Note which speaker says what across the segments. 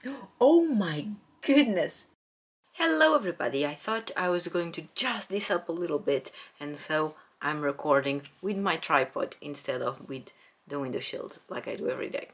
Speaker 1: Oh my goodness! Hello everybody, I thought I was going to jazz this up a little bit, and so I'm recording with my tripod instead of with the window shield like I do every day.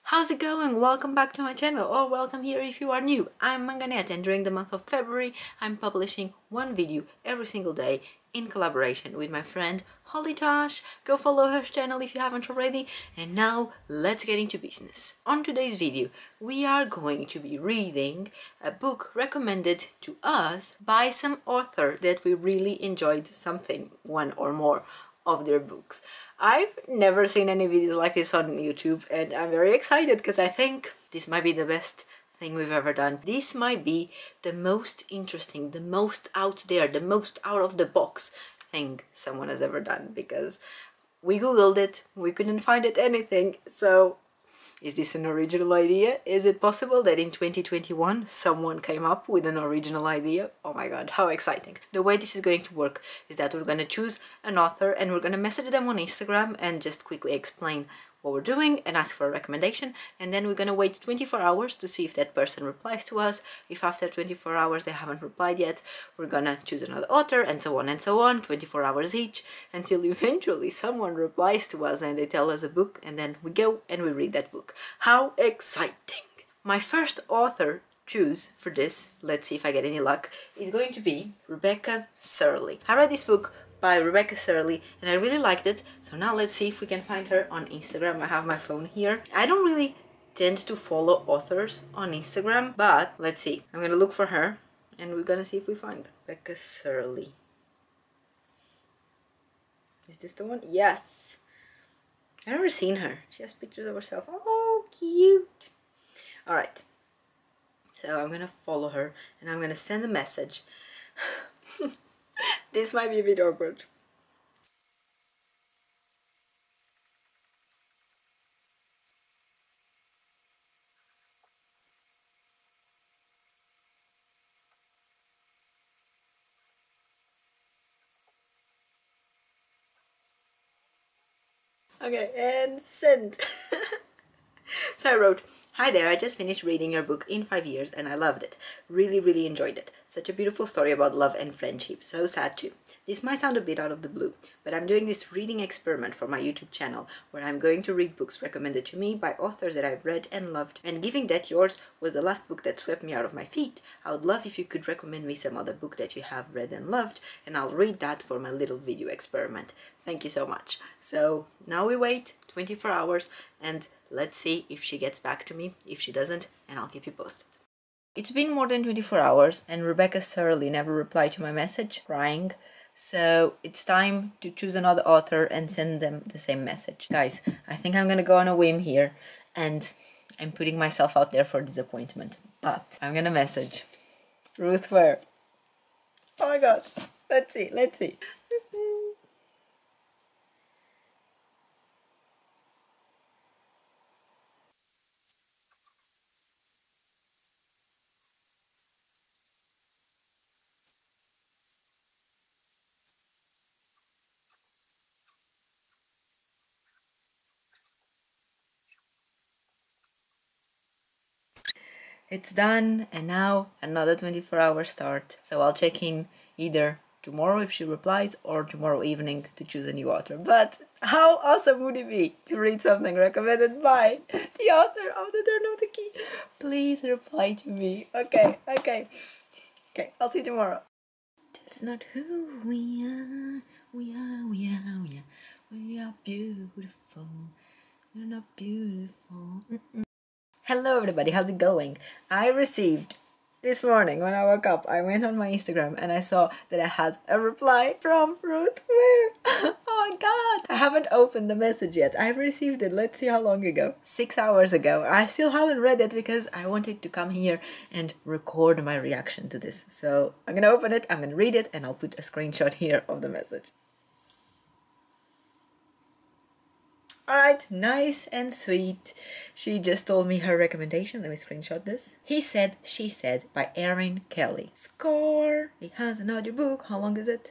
Speaker 1: How's it going? Welcome back to my channel, or welcome here if you are new. I'm Manganet, and during the month of February I'm publishing one video every single day in collaboration with my friend Holly Tosh. Go follow her channel if you haven't already. And now let's get into business. On today's video we are going to be reading a book recommended to us by some author that we really enjoyed one or more of their books. I've never seen any videos like this on YouTube, and I'm very excited because I think this might be the best thing we've ever done. This might be the most interesting, the most out there, the most out of the box thing someone has ever done, because we googled it, we couldn't find it anything. So is this an original idea? Is it possible that in 2021 someone came up with an original idea? Oh my god, how exciting. The way this is going to work is that we're going to choose an author and we're going to message them on Instagram and just quickly explain what we're doing and ask for a recommendation, and then we're going to wait 24 hours to see if that person replies to us. If after 24 hours they haven't replied yet, we're gonna choose another author, and so on, 24 hours each, until eventually someone replies to us and they tell us a book, and then we go and we read that book. How exciting! My first author choose for this, let's see if I get any luck, is going to be Rebecca Surley. I read this book by Rebecca Surley and I really liked it, so now let's see if we can find her on Instagram. I have my phone here. I don't really tend to follow authors on Instagram, but let's see. I'm gonna look for her and we're gonna see if we find her. Rebecca Surley. Is this the one? Yes! I've never seen her. She has pictures of herself. Oh, cute! Alright. So I'm gonna follow her and I'm gonna send a message. This might be a bit awkward. Okay, and send. So I wrote, "Hi there, I just finished reading your book In 5 Years and I loved it. Really enjoyed it. Such a beautiful story about love and friendship. So sad too. This might sound a bit out of the blue, but I'm doing this reading experiment for my YouTube channel where I'm going to read books recommended to me by authors that I've read and loved. And given that yours was the last book that swept me out of my feet, I would love if you could recommend me some other book that you have read and loved, and I'll read that for my little video experiment. Thank you so much." So now we wait 24 hours and let's see if she gets back to me. If she doesn't, and I'll keep you posted. It's been more than 24 hours and Rebecca Surley never replied to my message, crying. So it's time to choose another author and send them the same message. Guys, I think I'm gonna go on a whim here and I'm putting myself out there for disappointment. But I'm gonna message Ruth Ware. Oh my god. Let's see. It's done, and now another 24 hours start. So I'll check in either tomorrow if she replies or tomorrow evening to choose a new author. But how awesome would it be to read something recommended by the author of the Turn of the Key? Please reply to me. Okay, I'll see you tomorrow. That's not who we are. We are beautiful. We're not beautiful. Hello everybody, how's it going? I received this morning when I woke up, I went on my Instagram and I saw that I had a reply from Ruth Ware. Oh my god! I haven't opened the message yet. I've received it, let's see how long ago. 6 hours ago. I still haven't read it because I wanted to come here and record my reaction to this. So I'm gonna open it, I'm gonna read it, and I'll put a screenshot here of the message. Alright, nice and sweet. She just told me her recommendation. Let me screenshot this. He Said, She Said by Erin Kelly. Score! He has an audio book. How long is it?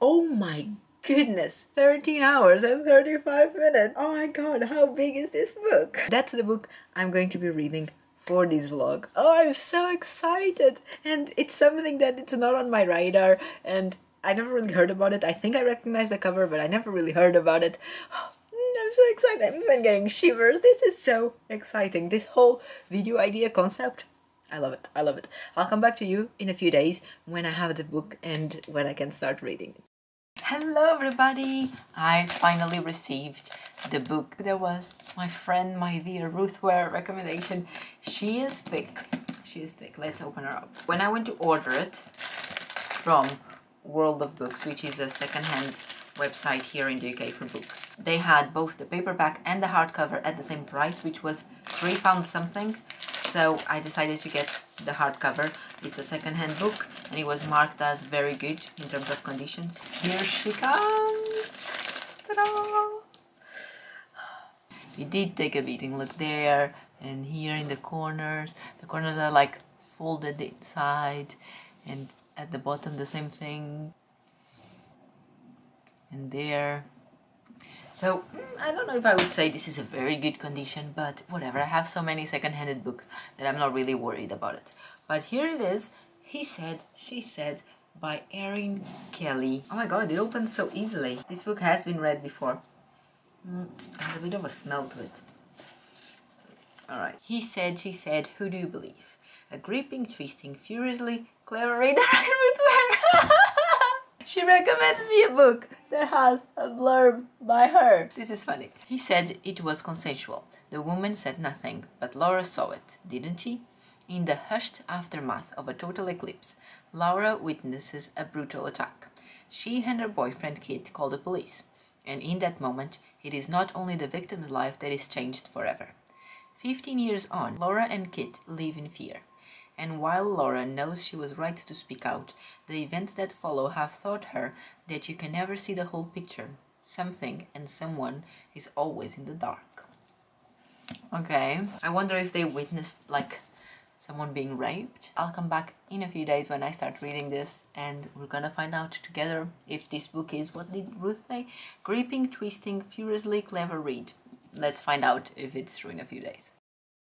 Speaker 1: Oh my goodness, 13 hours and 35 minutes. Oh my god, how big is this book? That's the book I'm going to be reading for this vlog. Oh, I'm so excited. And it's something that it's not on my radar, and I never really heard about it. I think I recognize the cover, but I never really heard about it. I'm so excited. I'm even getting shivers. This is so exciting. This whole video idea concept, I love it. I love it. I'll come back to you in a few days when I have the book and when I can start reading it. Hello everybody! I finally received the book. There was my friend, my dear Ruth Ware recommendation. She is thick. She is thick. Let's open her up. When I went to order it from World of Books, which is a second-hand website here in the UK for books, they had both the paperback and the hardcover at the same price, which was £3 something. So I decided to get the hardcover. It's a second-hand book and it was marked as very good in terms of conditions. Here she comes! Ta-da! It did take a beating. Look there and here in the corners. The corners are like folded inside, and at the bottom the same thing. And there. So, I don't know if I would say this is a very good condition, but whatever. I have so many second-handed books that I'm not really worried about it. But here it is. He Said, She Said by Erin Kelly. Oh my god, it opens so easily. This book has been read before. There's a bit of a smell to it. Alright. He said, she said, who do you believe? A gripping, twisting, furiously clever reader with Ware. She recommends me a book that has a blurb by her. This is funny. He said it was consensual. The woman said nothing, but Laura saw it, didn't she? In the hushed aftermath of a total eclipse, Laura witnesses a brutal attack. She and her boyfriend Kit call the police, and in that moment, it is not only the victim's life that is changed forever. 15 years on, Laura and Kit live in fear. And while Laura knows she was right to speak out, the events that follow have taught her that you can never see the whole picture. Something and someone is always in the dark. Okay, I wonder if they witnessed, like, someone being raped. I'll come back in a few days when I start reading this, and we're gonna find out together if this book is, what did Ruth say? Gripping, twisting, furiously clever read. Let's find out if it's true in a few days.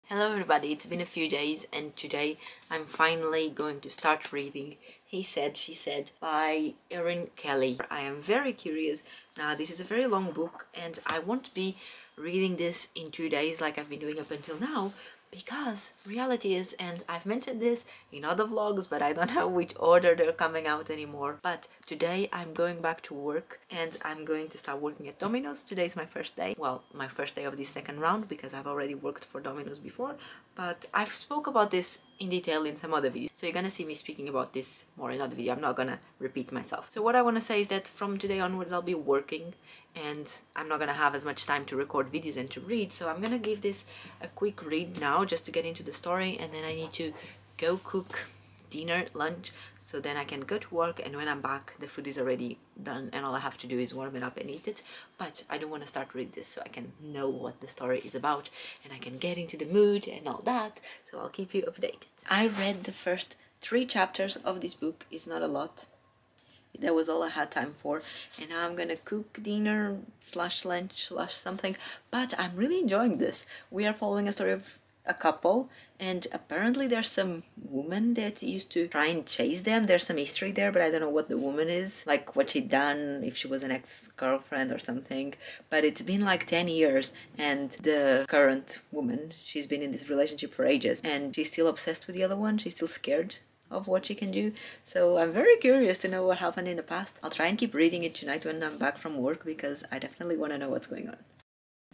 Speaker 1: Hello everybody, it's been a few days and today I'm finally going to start reading He Said, She Said by Erin Kelly. I am very curious. Now this is a very long book and I won't be reading this in 2 days like I've been doing up until now, because reality is, and I've mentioned this in other vlogs, but I don't know which order they're coming out anymore, but today I'm going back to work and I'm going to start working at Domino's. Today's my first day, well, my first day of this second round, because I've already worked for Domino's before, but I've spoke about this in detail in some other videos, so you're gonna see me speaking about this more in other video. I'm not gonna repeat myself. So what I want to say is that from today onwards I'll be working and I'm not gonna have as much time to record videos and to read, so I'm gonna give this a quick read now just to get into the story, and then I need to go cook dinner, lunch, so then I can go to work, and when I'm back the food is already done and all I have to do is warm it up and eat it. But I don't want to start read this so I can know what the story is about and I can get into the mood and all that, so I'll keep you updated. I read the first 3 chapters of this book. It's not a lot. That was all I had time for, and now I'm gonna cook dinner slash lunch slash something, but I'm really enjoying this. We are following a story of a couple, and apparently there's some woman that used to try and chase them. There's some history there, but I don't know what the woman is, like what she'd done, if she was an ex-girlfriend or something. But it's been like 10 years, and the current woman, she's been in this relationship for ages, and she's still obsessed with the other one. She's still scared of what she can do, so I'm very curious to know what happened in the past. I'll try and keep reading it tonight when I'm back from work, because I definitely want to know what's going on.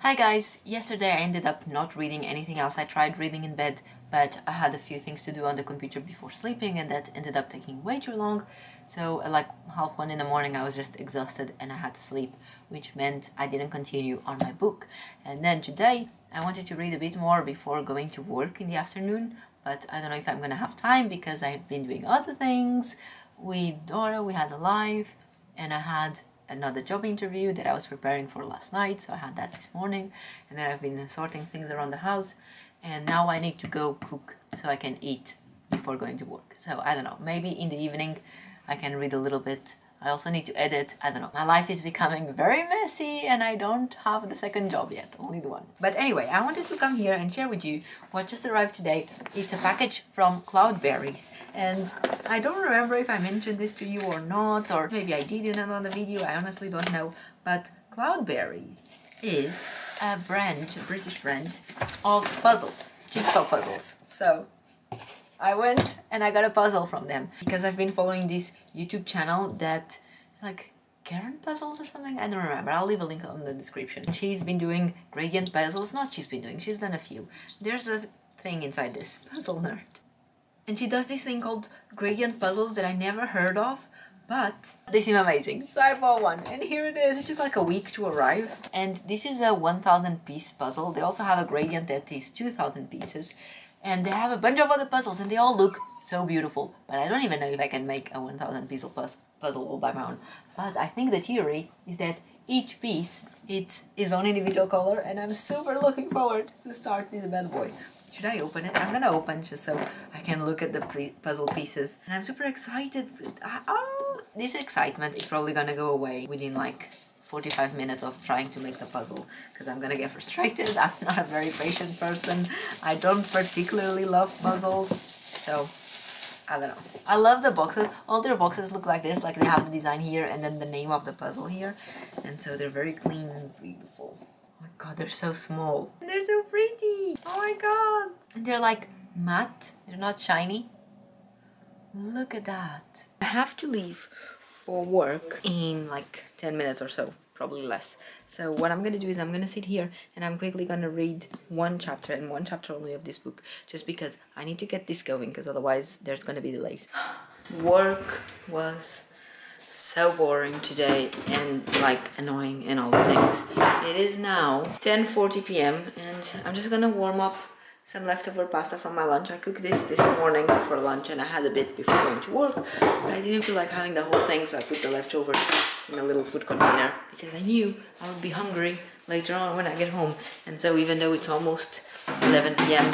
Speaker 1: Hi guys! Yesterday I ended up not reading anything else. I tried reading in bed, but I had a few things to do on the computer before sleeping, and that ended up taking way too long. So at like 1:30 in the morning I was just exhausted and I had to sleep, which meant I didn't continue on my book. And then today I wanted to read a bit more before going to work in the afternoon, but I don't know if I'm gonna have time because I've been doing other things. With Dora we had a live, and I had another job interview that I was preparing for last night, so I had that this morning, and then I've been sorting things around the house, and now I need to go cook so I can eat before going to work. So I don't know, maybe in the evening I can read a little bit I also need to edit. I don't know. My life is becoming very messy and I don't have the second job yet, only the one. But anyway, I wanted to come here and share with you what just arrived today. It's a package from Cloudberries, and I don't remember if I mentioned this to you or not, or maybe I did in another video, I honestly don't know. But Cloudberries is a brand, a British brand of puzzles, jigsaw puzzles. So I went and I got a puzzle from them because I've been following this YouTube channel that is like Karen Puzzles or something. I don't remember. I'll leave a link on the description. She's been doing gradient puzzles. Not she's been doing, she's done a few. There's a thing inside this, Puzzle Nerd. And she does this thing called gradient puzzles that I never heard of, but they seem amazing. So I bought one and here it is. It took like a week to arrive. And this is a 1000 piece puzzle. They also have a gradient that is 2000 pieces. And they have a bunch of other puzzles and they all look so beautiful. But I don't even know if I can make a 1000 piece puzzle all by my own. But I think the theory is that each piece, it's its own individual color, and I'm super looking forward to start this bad boy. Should I open it? I'm gonna open just so I can look at the puzzle pieces. And I'm super excited. This excitement is probably gonna go away within like 45 minutes of trying to make the puzzle, because I'm gonna get frustrated. I'm not a very patient person. I don't particularly love puzzles, so I don't know. I love the boxes. All their boxes look like this, like they have the design here and then the name of the puzzle here, and so they're very clean and beautiful. Oh my god, they're so small. And they're so pretty. Oh my god. And they're like matte. They're not shiny. Look at that. I have to leave for work in like 10 minutes or so, probably less. So what I'm gonna do is I'm gonna sit here and I'm quickly gonna read one chapter and one chapter only of this book, just because I need to get this going, because otherwise there's gonna be delays. Work was so boring today and like annoying and all the things. It is now 10:40 p.m. and I'm just gonna warm up some leftover pasta from my lunch. I cooked this morning for lunch and I had a bit before going to work, but I didn't feel like having the whole thing, so I put the leftovers in a little food container because I knew I would be hungry later on when I get home. And so even though it's almost 11 p.m,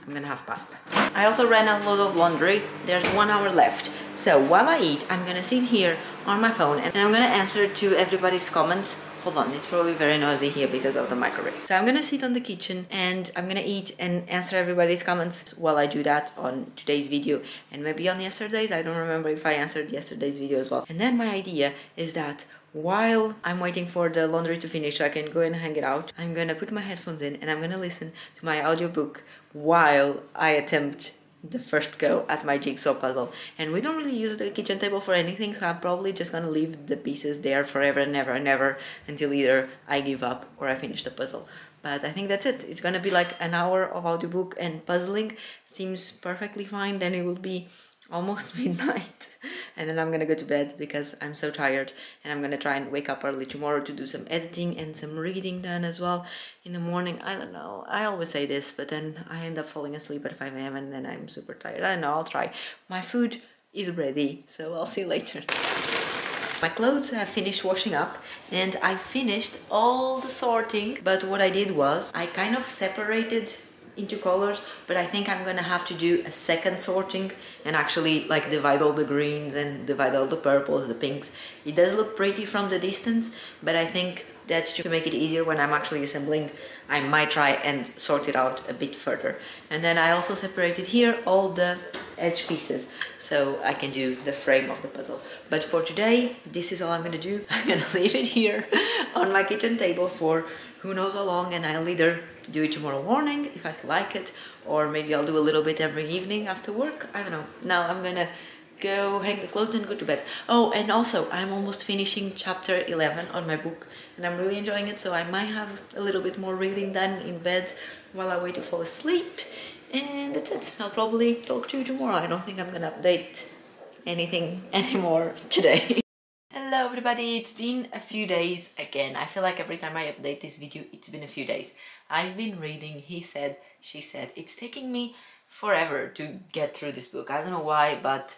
Speaker 1: I'm gonna have pasta. I also ran a load of laundry. There's 1 hour left. So while I eat, I'm gonna sit here on my phone and I'm gonna answer to everybody's comments. Hold on, it's probably very noisy here because of the microwave. So I'm gonna sit on the kitchen and I'm gonna eat and answer everybody's comments while I do that on today's video and maybe on yesterday's. I don't remember if I answered yesterday's video as well. And then my idea is that while I'm waiting for the laundry to finish so I can go and hang it out, I'm gonna put my headphones in and I'm gonna listen to my audiobook while I attempt the first go at my jigsaw puzzle. And we don't really use the kitchen table for anything, so I'm probably just gonna leave the pieces there forever and ever and ever until either I give up or I finish the puzzle. But I think that's it. It's gonna be like an hour of audiobook and puzzling. Seems perfectly fine. Then it will be almost midnight and then I'm gonna go to bed because I'm so tired, and I'm gonna try and wake up early tomorrow to do some editing and some reading done as well in the morning. I don't know, I always say this, but then I end up falling asleep at 5 a.m. and then I'm super tired. I don't know, I'll try. My food is ready, so I'll see you later. My clothes have finished washing up and I finished all the sorting, but what I did was I kind of separated into colors, but I think I'm gonna have to do a second sorting and actually like divide all the greens and divide all the purples, the pinks. It does look pretty from the distance, but I think that to make it easier when I'm actually assembling, I might try and sort it out a bit further. And then I also separated here all the edge pieces so I can do the frame of the puzzle. But for today, this is all I'm gonna do. I'm gonna leave it here on my kitchen table for who knows how long, and I'll either do it tomorrow morning if I feel like it, or maybe I'll do a little bit every evening after work. I don't know. Now I'm gonna go hang the clothes and go to bed. Oh, and also I'm almost finishing chapter 11 on my book and I'm really enjoying it, so I might have a little bit more reading done in bed while I wait to fall asleep. And that's it. I'll probably talk to you tomorrow. I don't think I'm gonna update anything anymore today. Hello everybody, it's been a few days again. I feel like every time I update this video, it's been a few days. I've been reading He Said, She Said. It's taking me forever to get through this book. I don't know why, but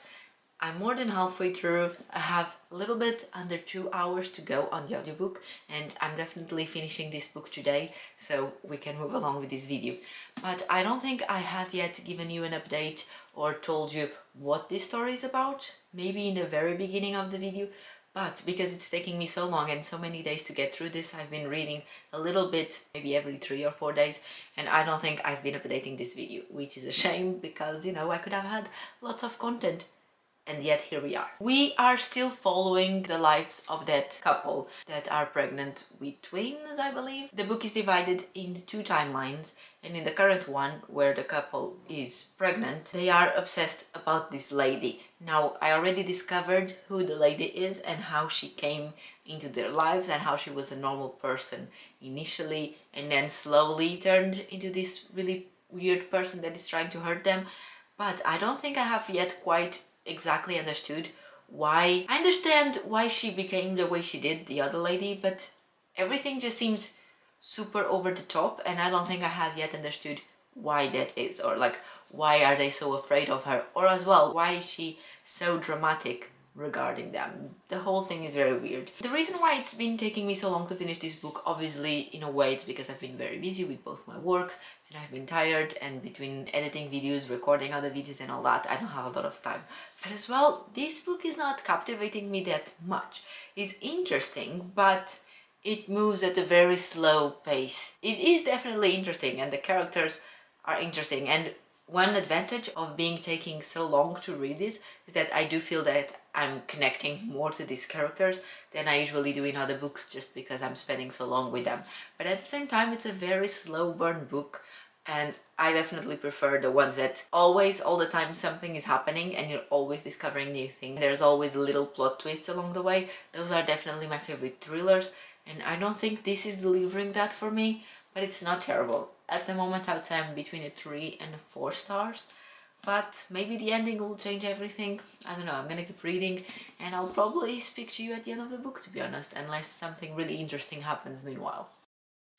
Speaker 1: I'm more than halfway through. I have a little bit under 2 hours to go on the audiobook, and I'm definitely finishing this book today, so we can move along with this video. But I don't think I have yet given you an update or told you what this story is about. Maybe in the very beginning of the video, But because it's taking me so long and so many days to get through this, I've been reading a little bit, maybe every 3 or 4 days, and I don't think I've been updating this video, which is a shame because, you know, I could have had lots of content. And yet here we are. We are still following the lives of that couple that are pregnant with twins, I believe. The book is divided into 2 timelines, and in the current one, where the couple is pregnant, they are obsessed about this lady. Now, I already discovered who the lady is and how she came into their lives and how she was a normal person initially and then slowly turned into this really weird person that is trying to hurt them. But I don't think I have yet quite exactly understood why. I understand why she became the way she did, the other lady, but everything just seems super over the top, and I don't think I have yet understood why that is, or like why are they so afraid of her, or as well why is she so dramatic regarding them. The whole thing is very weird. The reason why it's been taking me so long to finish this book, obviously in a way it's because I've been very busy with both my works and I've been tired, and between editing videos, recording other videos and all that, I don't have a lot of time. But as well, this book is not captivating me that much. It's interesting, but it moves at a very slow pace. It is definitely interesting and the characters are interesting, and one advantage of taking so long to read this is that I do feel that I'm connecting more to these characters than I usually do in other books, just because I'm spending so long with them. But at the same time, it's a very slow burn book, and I definitely prefer the ones that always, all the time, something is happening and you're always discovering new things. There's always little plot twists along the way. Those are definitely my favorite thrillers, and I don't think this is delivering that for me, but it's not terrible. At the moment I would say I'm between a 3 and a 4 stars, but maybe the ending will change everything. I don't know, I'm gonna keep reading and I'll probably speak to you at the end of the book, to be honest, unless something really interesting happens meanwhile.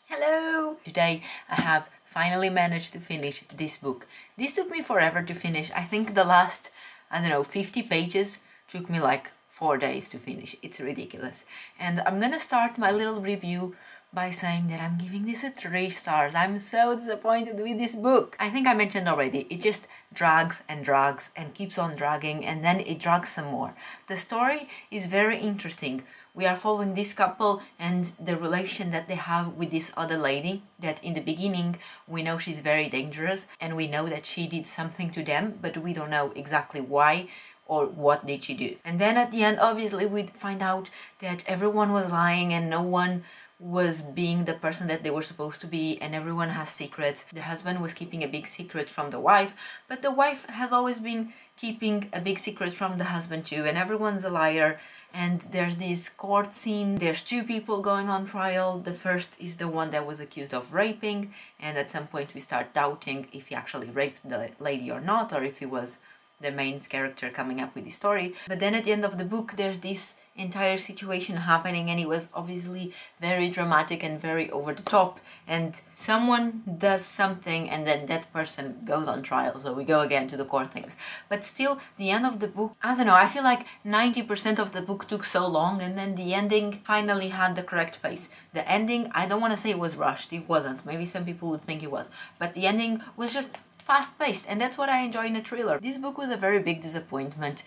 Speaker 1: Hello! Today I have finally managed to finish this book. This took me forever to finish. I think the last, I don't know, 50 pages took me like 4 days to finish. It's ridiculous. And I'm gonna start my little review by saying that I'm giving this a 3 stars. I'm so disappointed with this book. I think I mentioned already, it just drags and drags and keeps on dragging, and then it drags some more. The story is very interesting. We are following this couple and the relation that they have with this other lady that in the beginning we know she's very dangerous and we know that she did something to them, but we don't know exactly why or what did she do. And then at the end, obviously, we find out that everyone was lying and no one was being the person that they were supposed to be, and everyone has secrets. The husband was keeping a big secret from the wife, but the wife has always been keeping a big secret from the husband too, and everyone's a liar. And there's this court scene, there's 2 people going on trial. The first is the one that was accused of raping, and at some point we start doubting if he actually raped the lady or not, or if he was the main character coming up with the story. But then at the end of the book there's this entire situation happening, and it was obviously very dramatic and very over the top, and someone does something and then that person goes on trial, so we go again to the court things. But still, the end of the book, I don't know, I feel like 90% of the book took so long, and then the ending finally had the correct pace. The ending, I don't want to say it was rushed, it wasn't, maybe some people would think it was, but the ending was just fast-paced, and that's what I enjoy in a thriller. This book was a very big disappointment.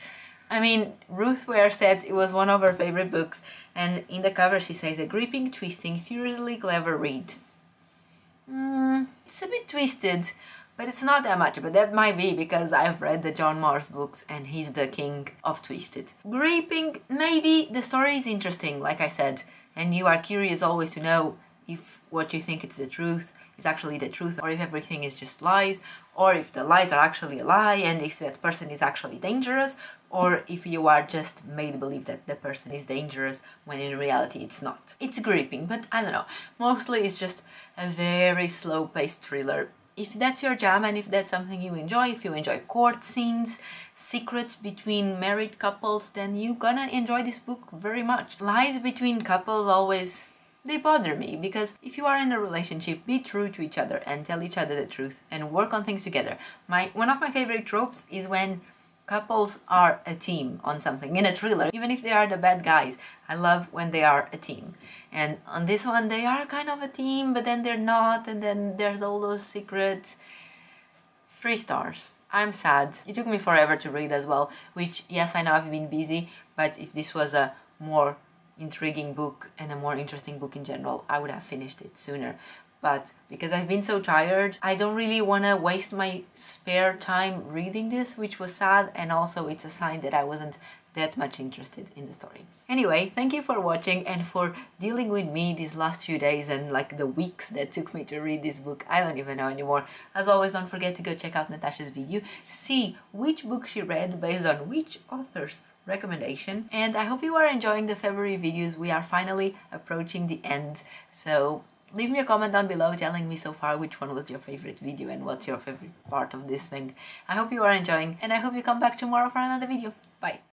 Speaker 1: I mean, Ruth Ware said it was one of her favorite books, and in the cover she says, a gripping, twisting, furiously clever read. It's a bit twisted, but it's not that much, but that might be because I've read the John Marrs books and he's the king of twisted. Gripping, maybe. The story is interesting, like I said, and you are curious always to know if what you think it's the truth is actually the truth, or if everything is just lies, or if the lies are actually a lie, and if that person is actually dangerous, or if you are just made believe that the person is dangerous when in reality it's not. It's gripping, but I don't know. Mostly it's just a very slow-paced thriller. If that's your jam and if that's something you enjoy, if you enjoy court scenes, secrets between married couples, then you're gonna enjoy this book very much. Lies between couples always, they bother me, because if you are in a relationship, be true to each other and tell each other the truth and work on things together. One of my favorite tropes is when couples are a team on something in a thriller, even if they are the bad guys. I love when they are a team, and on this one they are kind of a team, but then they're not, and then there's all those secrets. 3 stars. I'm sad. It took me forever to read as well, which, yes, I know I've been busy, but if this was a more intriguing book and a more interesting book in general, I would have finished it sooner. But because I've been so tired, I don't really want to waste my spare time reading this, which was sad, and also it's a sign that I wasn't that much interested in the story. Anyway, thank you for watching and for dealing with me these last few days and like the weeks that took me to read this book. I don't even know anymore. As always, don't forget to go check out Natasha's video, see which book she read based on which author's recommendation, and I hope you are enjoying the February videos. We are finally approaching the end, so leave me a comment down below telling me so far which one was your favorite video and what's your favorite part of this thing. I hope you are enjoying, and I hope you come back tomorrow for another video. Bye!